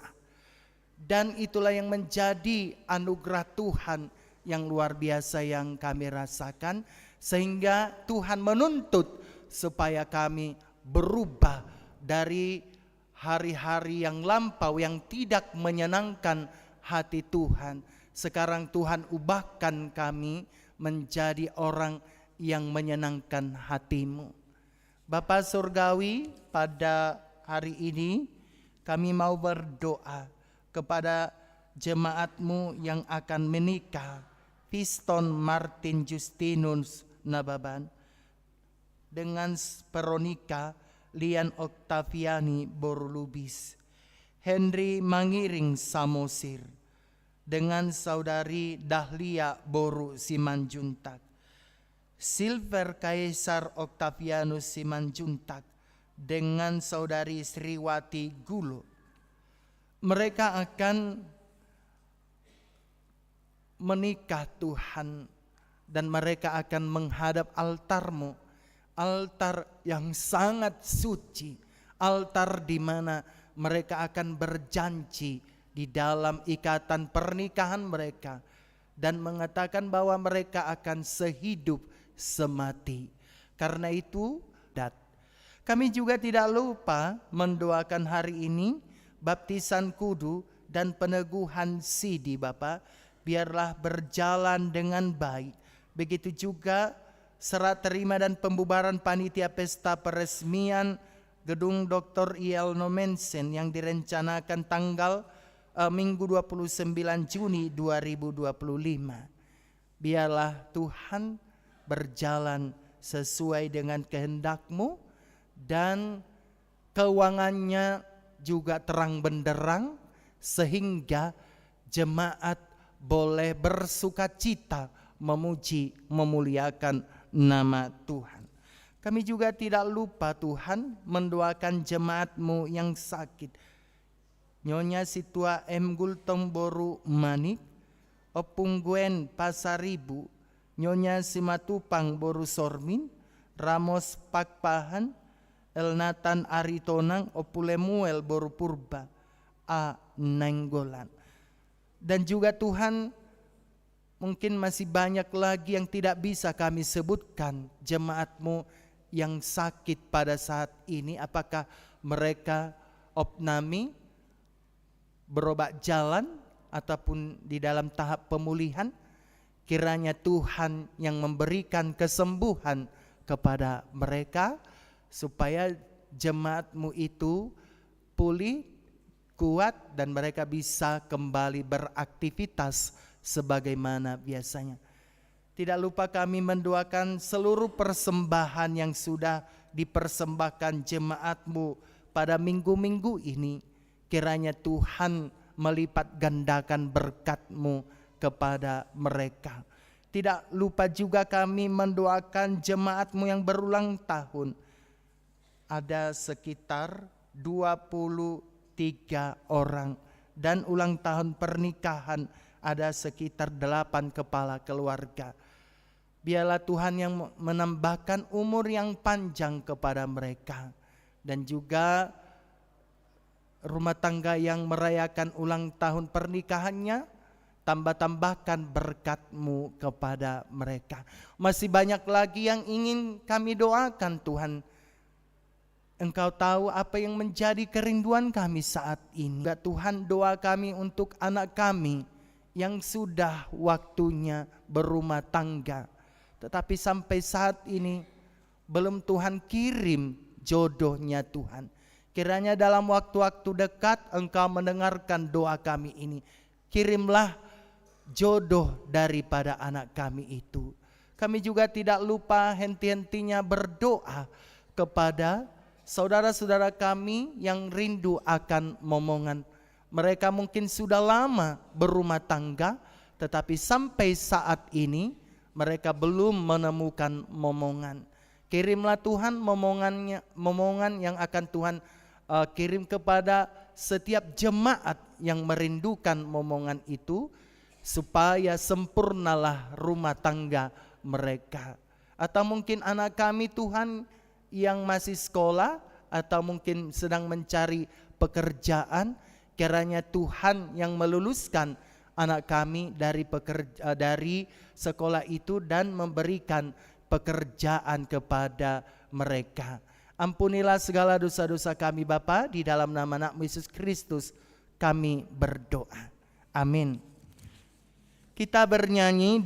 Dan itulah yang menjadi anugerah Tuhan yang luar biasa yang kami rasakan, sehingga Tuhan menuntut supaya kami berubah dari hari-hari yang lampau yang tidak menyenangkan hati Tuhan. Sekarang Tuhan ubahkan kami menjadi orang yang menyenangkan hati-Mu. Bapa Surgawi, pada hari ini kami mau berdoa kepada jemaat-Mu yang akan menikah, Piston Martin Justinus Nababan dengan Veronica Lian Oktaviani Borulubis, Henry Mangiring Samosir dengan saudari Dahlia Boru Simanjuntak, Silver Kaisar Oktavianus Simanjuntak dengan saudari Sriwati Gulo. Mereka akan menikah Tuhan, dan mereka akan menghadap altar-Mu, altar yang sangat suci, altar di mana mereka akan berjanji di dalam ikatan pernikahan mereka dan mengatakan bahwa mereka akan sehidup semati. Karena itu, kami juga tidak lupa mendoakan hari ini baptisan kudu dan peneguhan sidi Bapa, biarlah berjalan dengan baik. Begitu juga serat terima dan pembubaran panitia pesta peresmian gedung Dr. I.L. Nomensen yang direncanakan tanggal Minggu 29 Juni 2025. Biarlah Tuhan berjalan sesuai dengan kehendak-Mu dan keuangannya juga terang benderang, sehingga jemaat boleh bersukacita memuji, memuliakan nama Tuhan. Kami juga tidak lupa Tuhan mendoakan jemaat-Mu yang sakit. Nyonya Situa M. Gultong Boru Manik, Opung Gwen Pasaribu, Nyonya Simatupang Boru Sormin, Ramos Pakpahan, Elnatan Aritonang, Opulemuel Boru Purba, A. Nenggolan. Dan juga Tuhan, mungkin masih banyak lagi yang tidak bisa kami sebutkan, jemaat-Mu yang sakit pada saat ini, apakah mereka opnami, berobat jalan, ataupun di dalam tahap pemulihan. Kiranya Tuhan yang memberikan kesembuhan kepada mereka, supaya jemaat-Mu itu pulih, kuat, dan mereka bisa kembali beraktivitas sebagaimana biasanya. Tidak lupa kami mendoakan seluruh persembahan yang sudah dipersembahkan jemaat-Mu pada minggu-minggu ini. Kiranya Tuhan melipat gandakan berkat-Mu kepada mereka. Tidak lupa juga kami mendoakan jemaat-Mu yang berulang tahun. Ada sekitar 23 orang, dan ulang tahun pernikahan ada sekitar 8 kepala keluarga. Biarlah Tuhan yang menambahkan umur yang panjang kepada mereka, dan juga rumah tangga yang merayakan ulang tahun pernikahannya, tambahkan berkat-Mu kepada mereka. Masih banyak lagi yang ingin kami doakan Tuhan. Engkau tahu apa yang menjadi kerinduan kami saat ini. Tuhan, doa kami untuk anak kami yang sudah waktunya berumah tangga, tetapi sampai saat ini belum Tuhan kirim jodohnya Tuhan. Kiranya dalam waktu-waktu dekat Engkau mendengarkan doa kami ini. Kirimlah jodoh daripada anak kami itu. Kami juga tidak lupa henti-hentinya berdoa kepada saudara-saudara kami yang rindu akan momongan. Mereka mungkin sudah lama berumah tangga, tetapi sampai saat ini mereka belum menemukan momongan. Kirimlah Tuhan momongan yang akan Tuhan kirim kepada setiap jemaat yang merindukan momongan itu, supaya sempurnalah rumah tangga mereka. Atau mungkin anak kami Tuhan yang masih sekolah atau mungkin sedang mencari pekerjaan, kiranya Tuhan yang meluluskan anak kami dari sekolah itu dan memberikan pekerjaan kepada mereka. Ampunilah segala dosa-dosa kami Bapa, di dalam nama anak-Mu Yesus Kristus kami berdoa. Amin. Kita bernyanyi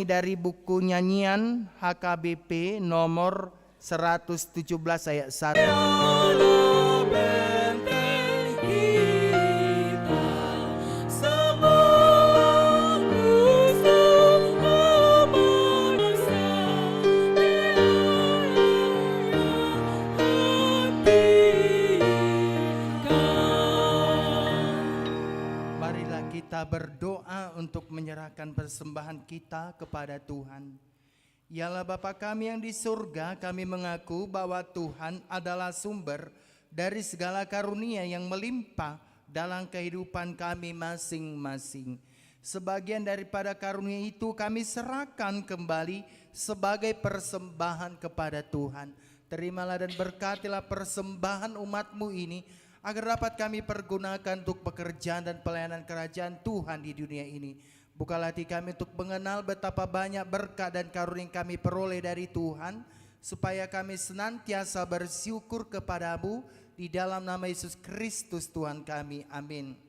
dari buku nyanyian HKBP nomor 117 ayat 1. Kita berdoa untuk menyerahkan persembahan kita kepada Tuhan. Yalah Bapa kami yang di surga, kami mengaku bahwa Tuhan adalah sumber dari segala karunia yang melimpah dalam kehidupan kami masing-masing. Sebagian daripada karunia itu kami serahkan kembali sebagai persembahan kepada Tuhan. Terimalah dan berkatilah persembahan umat-Mu ini, agar dapat kami pergunakan untuk pekerjaan dan pelayanan kerajaan Tuhan di dunia ini. Bukalah hati kami untuk mengenal betapa banyak berkat dan karunia yang kami peroleh dari Tuhan, supaya kami senantiasa bersyukur kepada-Mu di dalam nama Yesus Kristus Tuhan kami. Amin.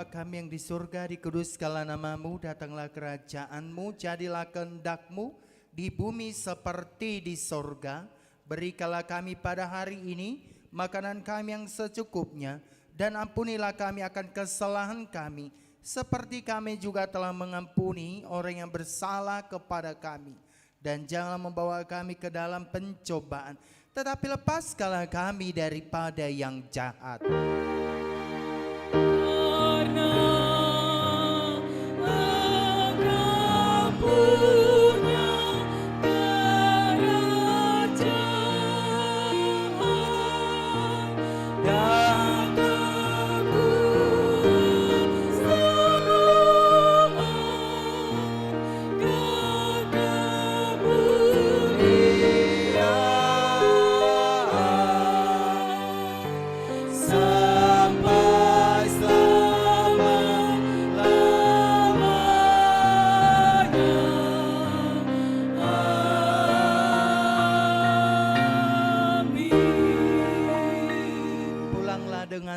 Kami yang di surga, dikuduskanlah nama-Mu, datanglah kerajaan-Mu, jadilah kehendak-Mu di bumi seperti di surga. Berikanlah kami pada hari ini makanan kami yang secukupnya, dan ampunilah kami akan kesalahan kami, seperti kami juga telah mengampuni orang yang bersalah kepada kami. Dan janganlah membawa kami ke dalam pencobaan, tetapi lepaskanlah kami daripada yang jahat.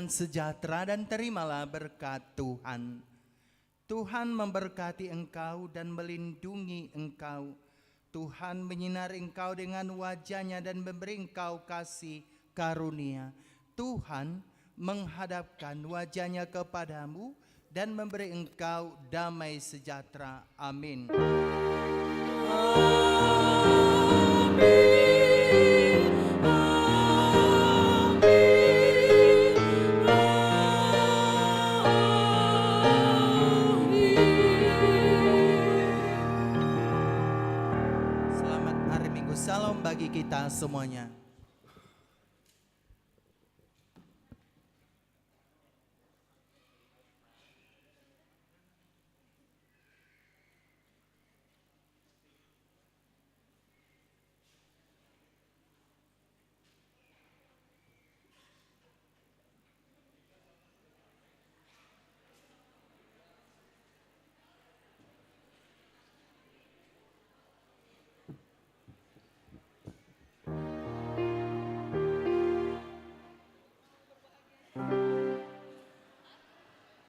Sejahtera dan terimalah berkat Tuhan. Tuhan memberkati engkau dan melindungi engkau. Tuhan menyinari engkau dengan wajah-Nya dan memberi engkau kasih karunia. Tuhan menghadapkan wajah-Nya kepadamu dan memberi engkau damai sejahtera. Amin. Bagi kita semuanya.